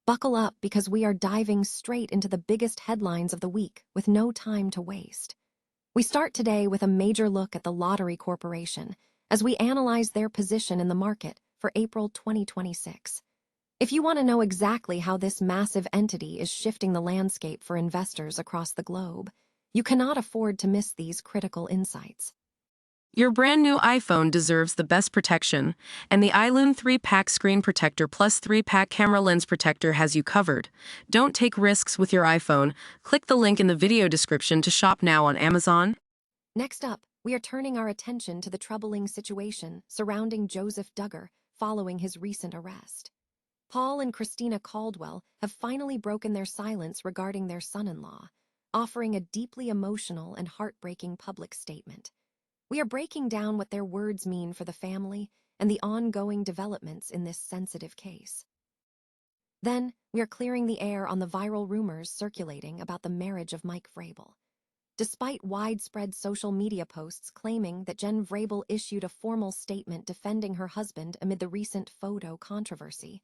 Buckle up because we are diving straight into the biggest headlines of the week with no time to waste. We start today with a major look at the Lottery Corporation as we analyze their position in the market for April 2026. If you want to know exactly how this massive entity is shifting the landscape for investors across the globe, you cannot afford to miss these critical insights. Your brand new iPhone deserves the best protection, and the iLume 3-Pack Screen Protector plus 3-Pack Camera Lens Protector has you covered. Don't take risks with your iPhone. Click the link in the video description to shop now on Amazon. Next up, we are turning our attention to the troubling situation surrounding Joseph Duggar following his recent arrest. Paul and Christina Caldwell have finally broken their silence regarding their son-in-law, offering a deeply emotional and heartbreaking public statement. We are breaking down what their words mean for the family and the ongoing developments in this sensitive case. Then, we are clearing the air on the viral rumors circulating about the marriage of Mike Vrabel. Despite widespread social media posts claiming that Jen Vrabel issued a formal statement defending her husband amid the recent photo controversy,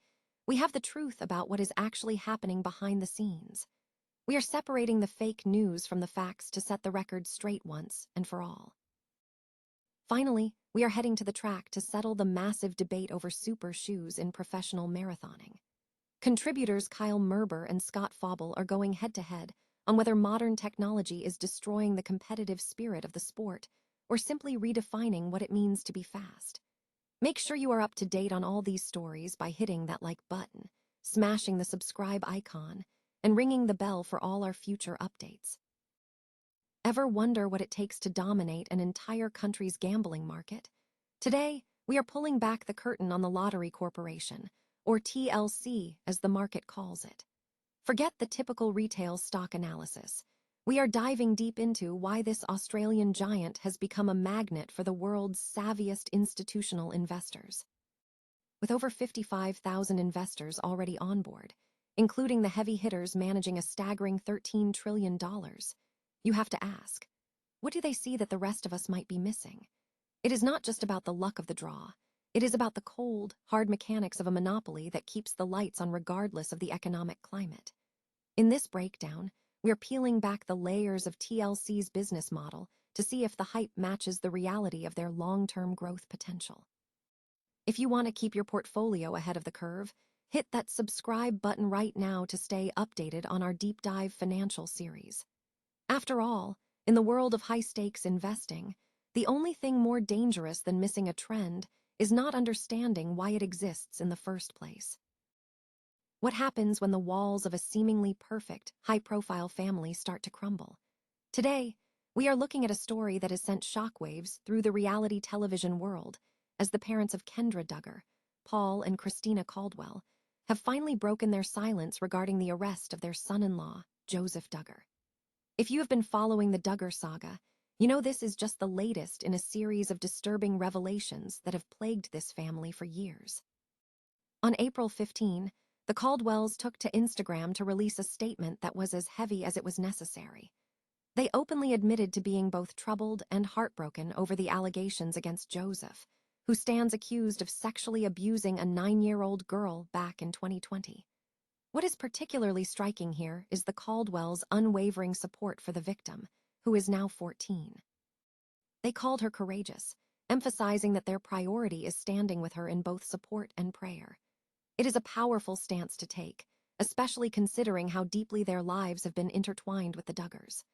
we have the truth about what is actually happening behind the scenes. We are separating the fake news from the facts to set the record straight once and for all. Finally, we are heading to the track to settle the massive debate over super shoes in professional marathoning. Contributors Kyle Merber and Scott Fauble are going head-to-head on whether modern technology is destroying the competitive spirit of the sport or simply redefining what it means to be fast. Make sure you are up to date on all these stories by hitting that like button, smashing the subscribe icon, and ringing the bell for all our future updates. Ever wonder what it takes to dominate an entire country's gambling market? Today, we are pulling back the curtain on the Lottery Corporation, or TLC as the market calls it. Forget the typical retail stock analysis. We are diving deep into why this Australian giant has become a magnet for the world's savviest institutional investors. With over 55,000 investors already on board, including the heavy hitters managing a staggering $13 trillion, you have to ask, what do they see that the rest of us might be missing? It is not just about the luck of the draw. It is about the cold, hard mechanics of a monopoly that keeps the lights on regardless of the economic climate. In this breakdown, we are peeling back the layers of TLC's business model to see if the hype matches the reality of their long-term growth potential. If you want to keep your portfolio ahead of the curve, hit that subscribe button right now to stay updated on our deep dive financial series. After all, in the world of high-stakes investing, the only thing more dangerous than missing a trend is not understanding why it exists in the first place. What happens when the walls of a seemingly perfect, high-profile family start to crumble? Today, we are looking at a story that has sent shockwaves through the reality television world as the parents of Kendra Duggar, Paul and Christina Caldwell, have finally broken their silence regarding the arrest of their son-in-law, Joseph Duggar. If you have been following the Duggar saga, you know this is just the latest in a series of disturbing revelations that have plagued this family for years. On April 15, the Caldwells took to Instagram to release a statement that was as heavy as it was necessary. They openly admitted to being both troubled and heartbroken over the allegations against Joseph, who stands accused of sexually abusing a 9-year-old girl back in 2020. What is particularly striking here is the Caldwells' unwavering support for the victim, who is now 14. They called her courageous, emphasizing that their priority is standing with her in both support and prayer. It is a powerful stance to take, especially considering how deeply their lives have been intertwined with the Duggars.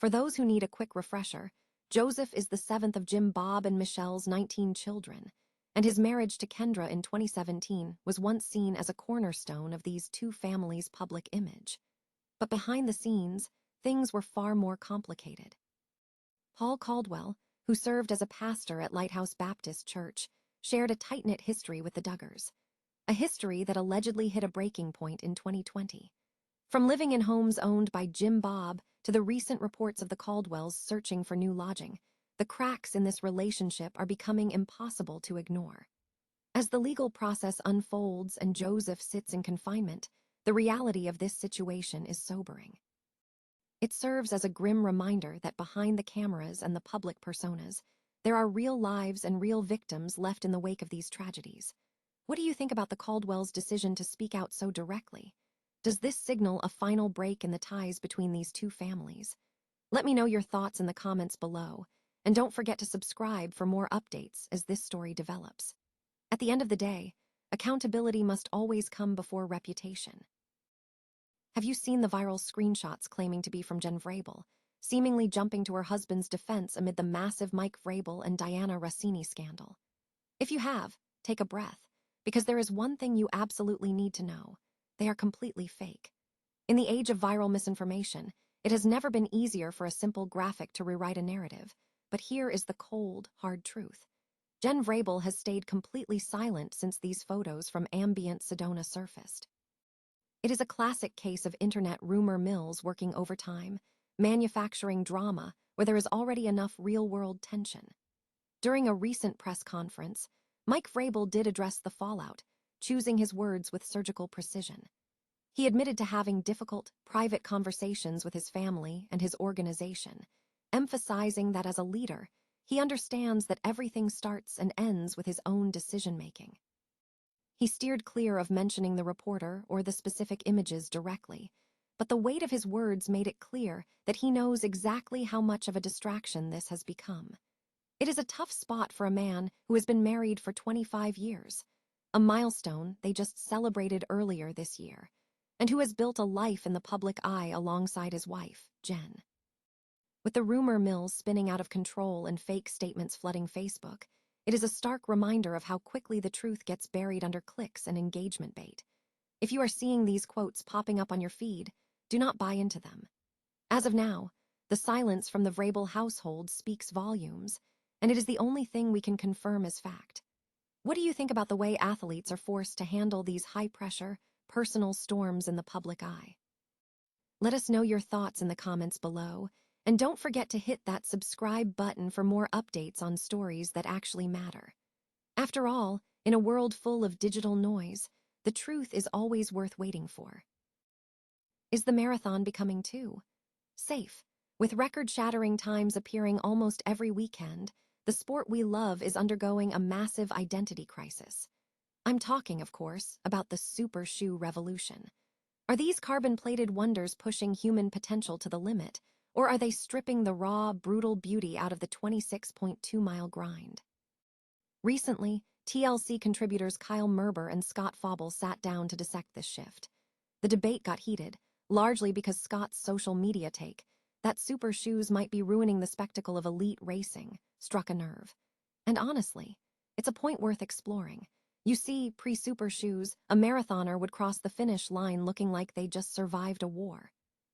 For those who need a quick refresher, Joseph is the seventh of Jim Bob and Michelle's 19 children, and his marriage to Kendra in 2017 was once seen as a cornerstone of these two families' public image. But behind the scenes, things were far more complicated. Paul Caldwell, who served as a pastor at Lighthouse Baptist Church, shared a tight-knit history with the Duggars, a history that allegedly hit a breaking point in 2020. From living in homes owned by Jim Bob to the recent reports of the Caldwells searching for new lodging, the cracks in this relationship are becoming impossible to ignore. As the legal process unfolds and Joseph sits in confinement, the reality of this situation is sobering. It serves as a grim reminder that behind the cameras and the public personas, there are real lives and real victims left in the wake of these tragedies. What do you think about the Caldwells' decision to speak out so directly? Does this signal a final break in the ties between these two families? Let me know your thoughts in the comments below, and don't forget to subscribe for more updates as this story develops. At the end of the day, accountability must always come before reputation. Have you seen the viral screenshots claiming to be from Jen Vrabel, seemingly jumping to her husband's defense amid the massive Mike Vrabel and Dianna Russini scandal? If you have, take a breath, because there is one thing you absolutely need to know. They are completely fake. In the age of viral misinformation, it has never been easier for a simple graphic to rewrite a narrative, but here is the cold, hard truth. Jen Vrabel has stayed completely silent since these photos from ambient Sedona surfaced. It is a classic case of internet rumor mills working overtime, manufacturing drama where there is already enough real-world tension. During a recent press conference, Mike Vrabel did address the fallout, choosing his words with surgical precision. He admitted to having difficult, private conversations with his family and his organization, emphasizing that as a leader, he understands that everything starts and ends with his own decision-making. He steered clear of mentioning the reporter or the specific images directly, but the weight of his words made it clear that he knows exactly how much of a distraction this has become. It is a tough spot for a man who has been married for 25 years, a milestone they just celebrated earlier this year, and who has built a life in the public eye alongside his wife, Jen. With the rumor mills spinning out of control and fake statements flooding Facebook, it is a stark reminder of how quickly the truth gets buried under clicks and engagement bait. If you are seeing these quotes popping up on your feed, do not buy into them. As of now, the silence from the Vrabel household speaks volumes, and it is the only thing we can confirm as fact. What do you think about the way athletes are forced to handle these high-pressure, personal storms in the public eye? Let us know your thoughts in the comments below, and don't forget to hit that subscribe button for more updates on stories that actually matter. After all, in a world full of digital noise, the truth is always worth waiting for. Is the marathon becoming too safe? With record-shattering times appearing almost every weekend, the sport we love is undergoing a massive identity crisis. I'm talking, of course, about the super shoe revolution. Are these carbon-plated wonders pushing human potential to the limit, or are they stripping the raw, brutal beauty out of the 26.2-mile grind? Recently, TLC contributors Kyle Merber and Scott Fauble sat down to dissect this shift. The debate got heated, largely because Scott's social media take, that super shoes might be ruining the spectacle of elite racing, struck a nerve. And honestly, it's a point worth exploring. You see, pre-super shoes, a marathoner would cross the finish line looking like they just survived a war.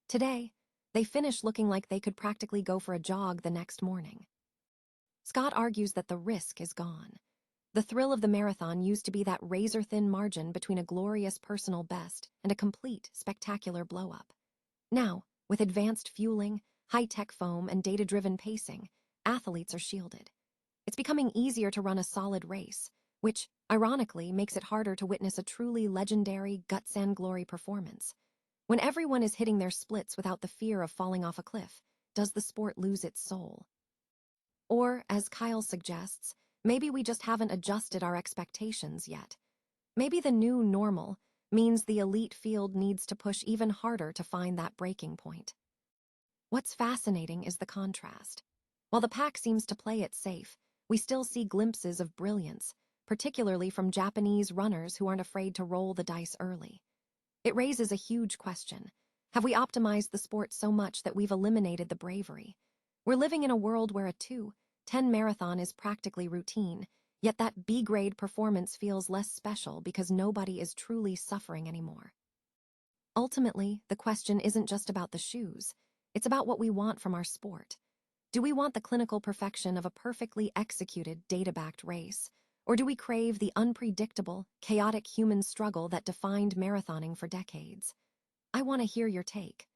Today, they finish looking like they could practically go for a jog the next morning. Scott argues that the risk is gone. The thrill of the marathon used to be that razor-thin margin between a glorious personal best and a complete, spectacular blow-up. Now, with advanced fueling, high-tech foam, and data-driven pacing, athletes are shielded. It's becoming easier to run a solid race, which, ironically, makes it harder to witness a truly legendary guts and glory performance. When everyone is hitting their splits without the fear of falling off a cliff, does the sport lose its soul? Or, as Kyle suggests, maybe we just haven't adjusted our expectations yet. Maybe the new normal means the elite field needs to push even harder to find that breaking point. What's fascinating is the contrast. While the pack seems to play it safe, we still see glimpses of brilliance, particularly from Japanese runners who aren't afraid to roll the dice early. It raises a huge question. Have we optimized the sport so much that we've eliminated the bravery? We're living in a world where a 2:10 marathon is practically routine, yet that B-grade performance feels less special because nobody is truly suffering anymore. Ultimately, the question isn't just about the shoes. It's about what we want from our sport. Do we want the clinical perfection of a perfectly executed, data-backed race? Or do we crave the unpredictable, chaotic human struggle that defined marathoning for decades? I want to hear your take.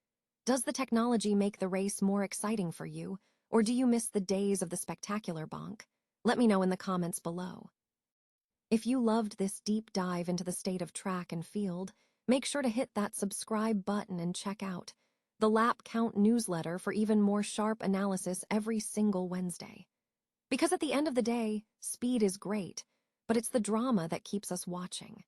Does the technology make the race more exciting for you, or do you miss the days of the spectacular bonk? Let me know in the comments below. If you loved this deep dive into the state of track and field, make sure to hit that subscribe button and check out the Lap Count newsletter for even more sharp analysis every single Wednesday. Because at the end of the day, speed is great, but it's the drama that keeps us watching.